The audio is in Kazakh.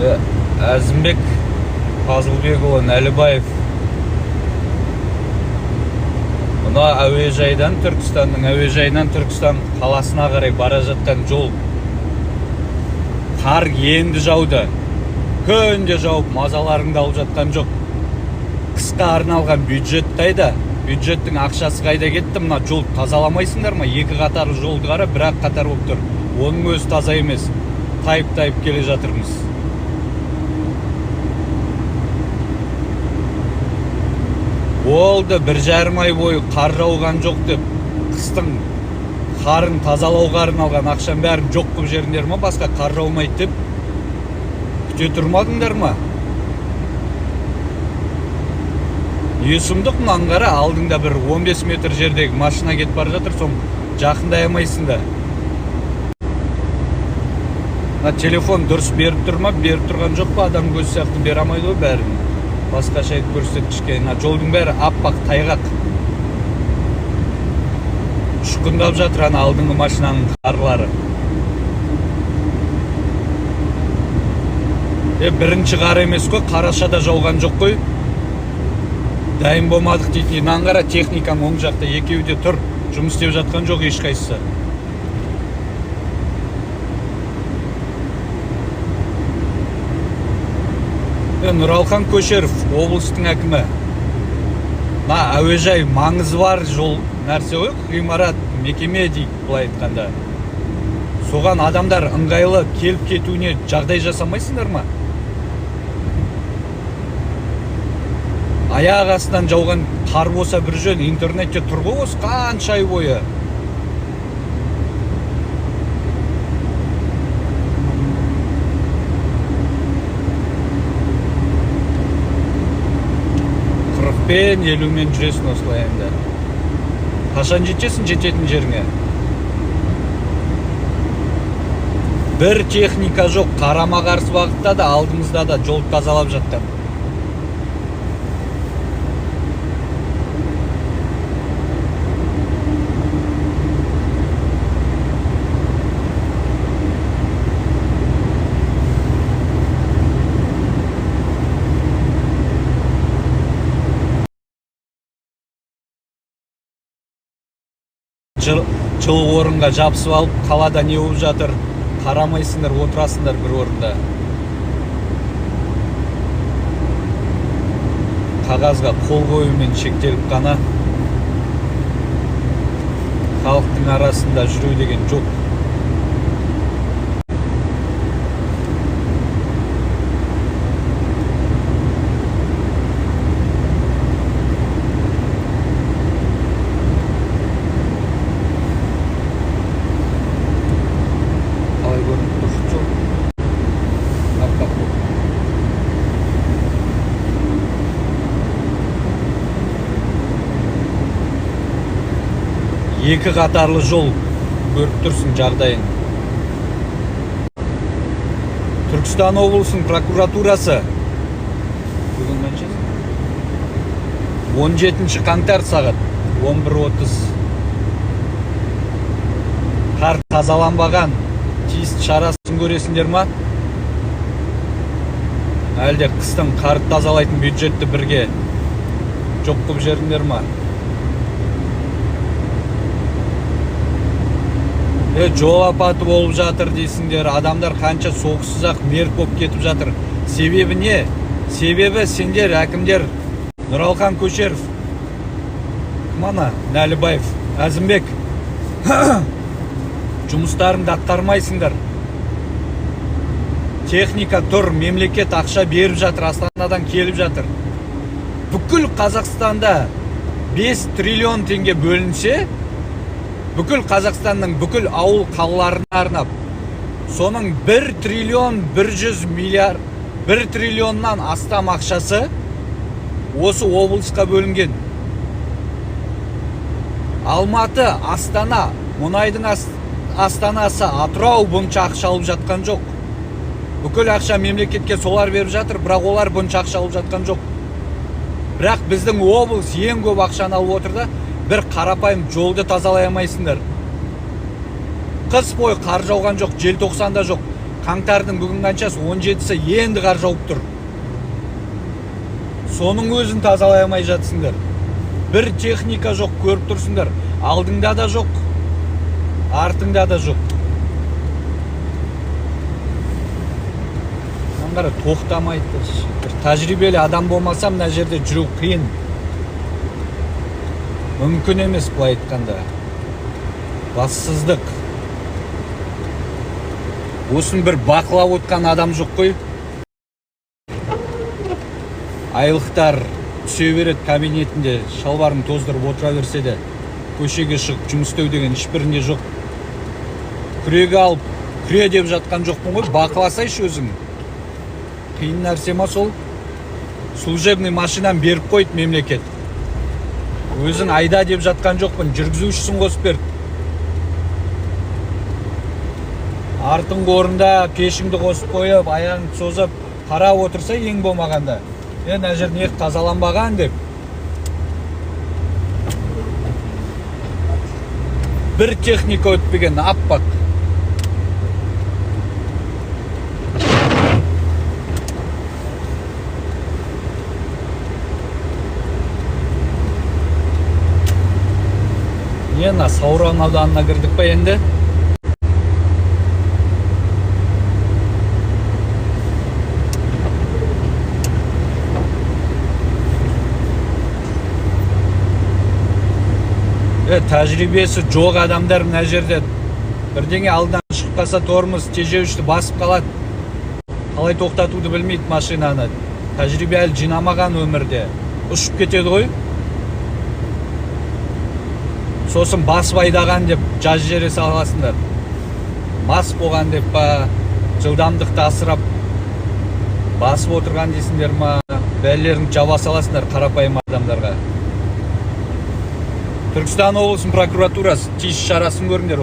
Әзімбек Фазылбекұлы Нәлібаев мына әуежайдан Түркістан қаласына қарай бара жатқан жол. Қар енді жауды. Күнде жауып мазаларыңды алып жатқан жоқ. Қысқа арналған бюджет қайда? Бюджеттің ақшасы қайда кетті? Мына жол тазаламайсыңдар ма? Екі қатарлы жолды қара, бірақ қатар болып тұр. Оның өзі таза емес. Тайып келе жатырмыз. Болды, 1,5 ай бойы қар жауған жоқ деп, қыстың қарын тазалауға арналған ақшам бәрін жоқ қылып жеріңдер ма? Басқа қар жаумайды деп күте тұрмадыңдар ма? Не сұмдық мұнан қара, алдыңда бір 15 метр жердегі машина кетіп бара жатыр, соң жақындай алмайсың да. Телефон дұрыс беріп тұр ма? Беріп тұрған жоқ па? Адам көз сияқты бере алмайды ғой бәрін. Басқаша көрсеткішке. Жолдың бәрі аппақ тайғақ. Ұшқындап жатыр алдыңғы машинаның қарлары. Бірінші қар емес қой, қарашада жауған жоқ қой. Дайын болмадық дейтін. Наңғара техникам оң жақта екеуі де тұр. Жұмыс істеп жатқан жоқ ешқайсысы. Нұралхан Көшеров, облыстың әкімі. Әуежай маңызы бар жол нәрсе ғой, ғимарат, мекеме дейік былай айтқанда. Соған адамдар ыңғайлы келіп кетуіне жағдай жасамайсыңдар ма? Аяқ астынан жауған қар болса бір жөн, интернетте тұр ғой осы қанша ай бойы. Пен 50-мен жүресің осылай енді. Қашан жетесің жететін жеріңе? Бір техника жоқ, қарама қарсы бағытта да, алдымызда да жол тазалап жатқан. Жыл орынға жапсып алып, қалада не болып жатыр, қарамайсыңдар, отырасыңдар бір орында. Қағазға қол қоюмен шектеліп қана халықтың арасында жүру деген жоқ. Екі қатарлы жол көріп тұрсың жағдайын. Түркістан облысының прокуратурасы бүгін 17 қаңтар сағат 11:30 қар тазаланбаған тиісті шарасын көресіңдер ма? Әлде қыстың қарды тазалайтын бюджетті бірге жоқ қылып жеріңдер ма? Жол апаты болып жатыр дейсіңдер, адамдар қанша соғыссыз-ақ мерт болып кетіп жатыр. Себебі не? Себебі сендер, әкімдер, Нұралхан Көшеров, Нәлібаев, Әзімбек, жұмыстарыңды атқармайсыңдар. Техника тұр, мемлекет ақша беріп жатыр, Астанадан келіп жатыр. Бүкіл Қазақстанда 5 триллион теңге бөлінсе, бүкіл Қазақстанның бүкіл ауыл қалаларына арнап, соның 1 триллион 100 миллиард, 1 триллионнан астам ақшасы осы облысқа бөлінген. Алматы, Астана, мұнайдың астанасы Атырау бұнша ақша алып жатқан жоқ. Бүкіл ақша мемлекетке солар беріп жатыр, бірақ олар бұнша ақша алып жатқан жоқ. Бірақ біздің облыс ең көп ақшаны алып отыр да, бір қарапайым жолды тазалай алмайсыңдар. Қыс бойы қар жауған жоқ, желтоқсанда жоқ. қаңтардың бүгін қаншасы? 17-сі, енді қар жауып тұр. Соның өзін тазалай алмай жатсыңдар. Bir техника жоқ, көріп тұрсыңдар. Алдыңда да жоқ, артыңда да жоқ. Маңғара тоқтамайды. Bir тәжірибелі адам болмасам, мына жерде жүру қиын. Мүмкін емес былай айтқанда. Бассыздық. Осын бір бақылап отқан адам жоқ қой. Айлықтар түсе береді кабинетінде, шалбарын тоздырып отыра берсе де, көшеге шығып жұмыс істеу деген ешбірінде жоқ. Күрегі алып, күре деп жатқан жоқпын ғой, бақыласайшы өзің. Қиын нәрсе ма сол? Служебный машинаны беріп қойды мемлекет. Өзің айда деп жатқан жоқпын, жүргізушісін қосып берді. Артыңғы орында пешіңді қосып қойып, аяғыңды созып, қарап отырса ең болмағанда. Мына жер не тазаланбаған деп. Bir техника өтпеген, аппақ. Ена Сауран ауданына кірдік па енді? Тәжірибесі жоқ адамдар мына жерде бірдеңе алдынан шығып қалса тормоз тежеуішті басып қалады. Қалай тоқтатуды білмейді машинаны. Тәжірибе әлі жинамаған өмірде. Ұшып кетеді ғой. Сосын басып айдаған деп жаз жере саласыңдар. Мас болған деп па, жылдамдықты асырап басып отырған дейсіңдер ма, бәлелерін жаба саласыңдар қарапайым адамдарға. Түркістан облысының прокуратурасы тиіс шарасын көріңдер.